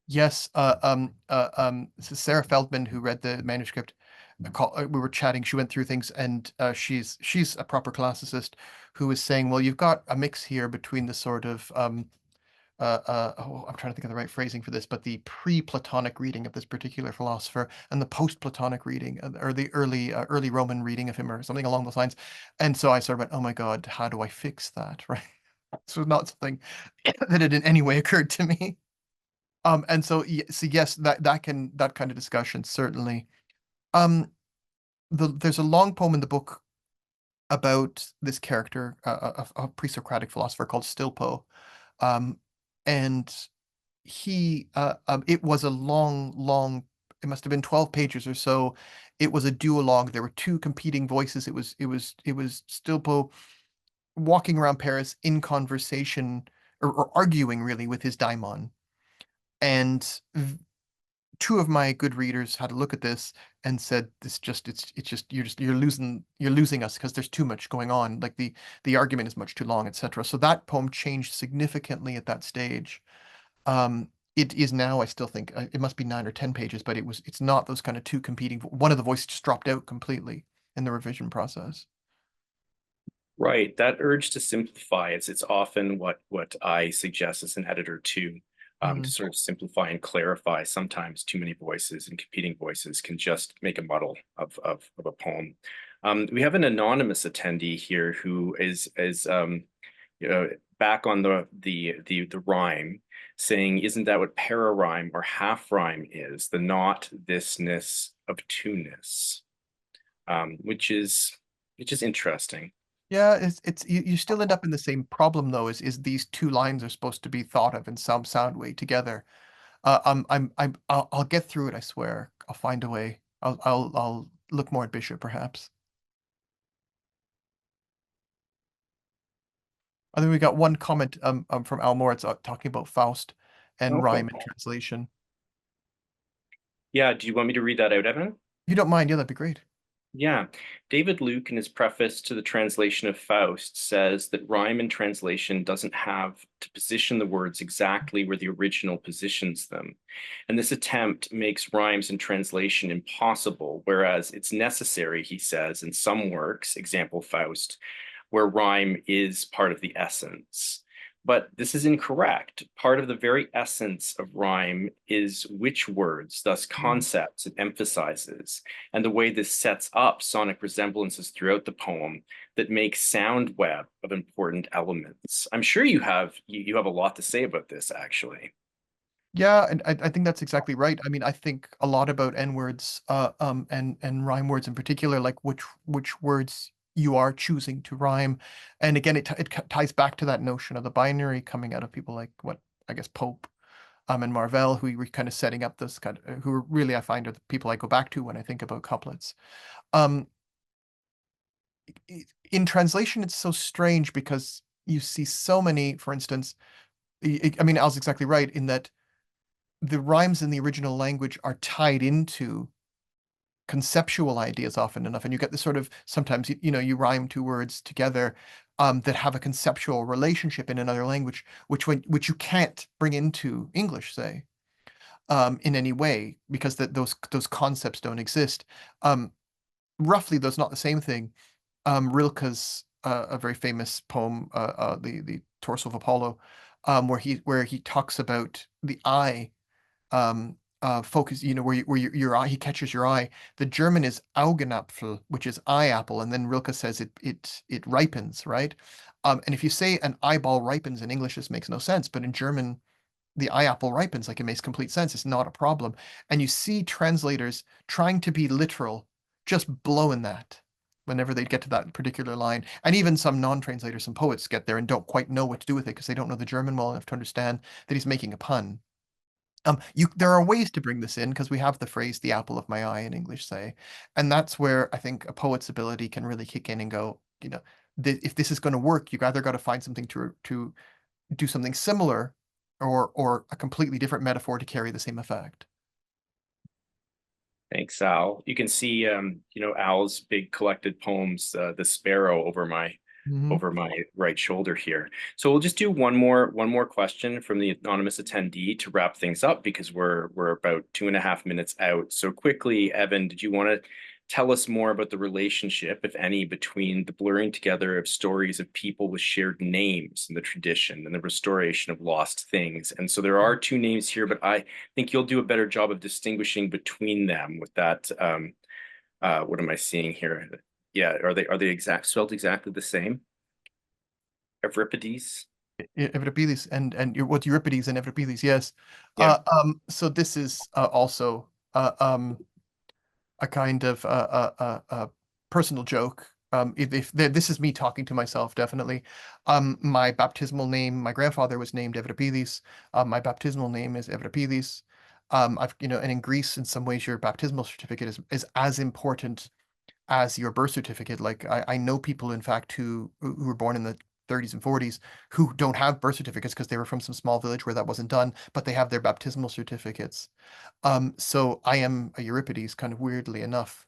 Yes, this is Sarah Feldman who read the manuscript. we were chatting. She went through things, and she's a proper classicist who was saying, well, you've got a mix here between the sort of I'm trying to think of the right phrasing for this, but the pre-Platonic reading of this particular philosopher and the post-Platonic reading, or the early Roman reading of him, or something along those lines. And so I sort of went, oh my God, how do I fix that? Right. This was not something that had in any way occurred to me. And so, so yes, that kind of discussion certainly. Um, there's a long poem in the book about this character, a pre-Socratic philosopher called Stilpo, um, and it was a long, it must have been 12 pages or so. It was a duologue. There were two competing voices. It was Stilpo walking around Paris in conversation, or arguing really with his daimon. And two of my good readers had a look at this and said, it's just you're losing us because there's too much going on. Like the argument is much too long, etc. So that poem changed significantly at that stage. It is now, I still think, it must be 9 or 10 pages, but it's not those kind of two competing. One of the voices just dropped out completely in the revision process. Right. That urge to simplify, it's often what I suggest as an editor too, to Mm. sort of simplify and clarify. Sometimes too many voices and competing voices can just make a muddle of a poem. We have an anonymous attendee here who is you know, back on the rhyme, saying, "Isn't that what para rhyme or half rhyme is? The not thisness of two-ness," which is interesting. Yeah, it's you still end up in the same problem though, is these two lines are supposed to be thought of in some sound way together. I'll get through it, I swear. I'll find a way. I'll look more at Bishop perhaps. I think we got one comment from Al Moritz talking about Faust and Okay. rhyme and translation. Yeah, do you want me to read that out, Evan? You don't mind? Yeah, that'd be great. Yeah. David Luke, in his preface to the translation of Faust, says that rhyme and translation doesn't have to position the words exactly where the original positions them. And this attempt makes rhymes and translation impossible, whereas it's necessary, he says, in some works, example Faust, where rhyme is part of the essence. But this is incorrect. Part of the very essence of rhyme is which words, thus Mm. concepts, it emphasizes, and the way this sets up sonic resemblances throughout the poem that make sound web of important elements. I'm sure you have a lot to say about this, actually. Yeah, and I think that's exactly right. I mean, I think a lot about N words, and rhyme words in particular, like which words you are choosing to rhyme. And again, it ties back to that notion of the binary coming out of people like what I guess Pope, and Marvell, who were kind of setting up this kind of, who are really I find are the people I go back to when I think about couplets. Um, in translation, it's so strange because you see so many, for instance, I mean, Al's exactly right in that the rhymes in the original language are tied into conceptual ideas often enough, and you get this sort of sometimes you rhyme two words together that have a conceptual relationship in another language, which you can't bring into English, say, in any way because those concepts don't exist. Roughly, though, it's not the same thing. Rilke's a very famous poem, the Torso of Apollo, where he talks about the eye, focus, where your eye, he catches your eye. The German is Augenapfel, which is eye apple, and then Rilke says it ripens, right? And if you say an eyeball ripens in English, this makes no sense, but in German, the eye apple ripens, like it makes complete sense. It's not a problem. And you see translators trying to be literal, just blowing that whenever they get to that particular line. And even some non-translators, some poets get there and don't quite know what to do with it because they don't know the German well enough to understand that he's making a pun. There are ways to bring this in because we have the phrase "the apple of my eye" in English, say, and that's where I think a poet's ability can really kick in and go, if this is going to work, you either got to find something to do something similar, or a completely different metaphor to carry the same effect. Thanks, Al. You can see, Al's big collected poems, "The Sparrow," Hmm. over my right shoulder here. So we'll just do one more question from the anonymous attendee to wrap things up because we're about 2.5 minutes out. So quickly, Evan, did you want to tell us more about the relationship, if any, between the blurring together of stories of people with shared names in the tradition and the restoration of lost things. And so there are two names here, but I think you'll do a better job of distinguishing between them with that. What am I seeing here? Yeah, are they spelled exactly the same? Euripides? Euripides what Euripides and Euripides, yes. Yeah, So this is also a kind of personal joke. This is me talking to myself, definitely. My baptismal name, my grandfather was named Evripides. My baptismal name is Evripides. And in Greece, in some ways, your baptismal certificate is as important as your birth certificate. Like I know people, in fact, who were born in the 30s and 40s who don't have birth certificates because they were from some small village where that wasn't done, but they have their baptismal certificates. So I am a Euripides, kind of weirdly enough.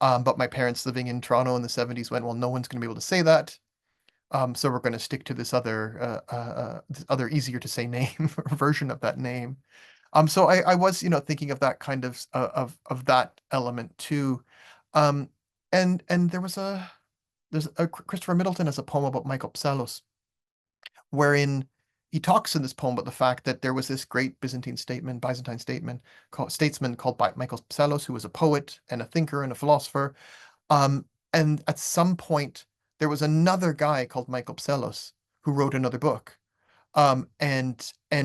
But my parents living in Toronto in the 70s went, well, no one's going to be able to say that. So we're going to stick to this other easier to say name version of that name. So I was, thinking of that kind of that element too. Um, and there's a Christopher Middleton has a poem about Michael Psellos, wherein he talks in this poem about the fact that there was this great Byzantine statesman called Michael Psellos, who was a poet and a thinker and a philosopher. And at some point, there was another guy called Michael Psellos who wrote another book. And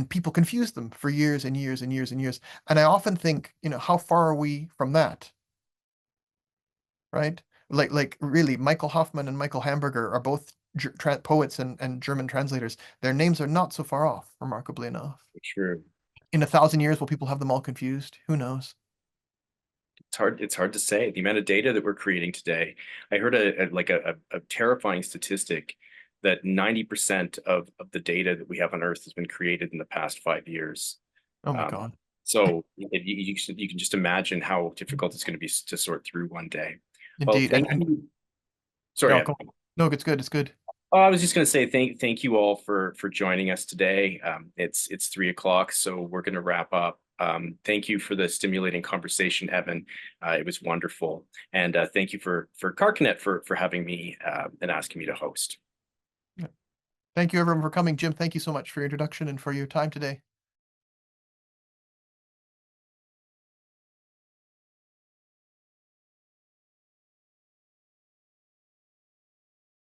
people confused them for years and years and years and years. And I often think, how far are we from that, right? Like really, Michael Hoffman and Michael Hamburger are both poets and German translators. Their names are not so far off, remarkably enough. true. In 1,000 years, will people have them all confused? Who knows? It's hard to say. The amount of data that we're creating today. I heard a terrifying statistic that 90% of the data that we have on Earth has been created in the past 5 years. Oh my Um, God. so you can just imagine how difficult it's going to be to sort through one day. Well, Indeed. thank you. Sorry, No, Evan. no, it's good. It's good. Oh, I was just going to say thank you all for joining us today. It's 3 o'clock, so we're going to wrap up. Thank you for the stimulating conversation, Evan. It was wonderful, and thank you for Carcanet for having me and asking me to host. Thank you, everyone, for coming. Jim, thank you so much for your introduction and for your time today.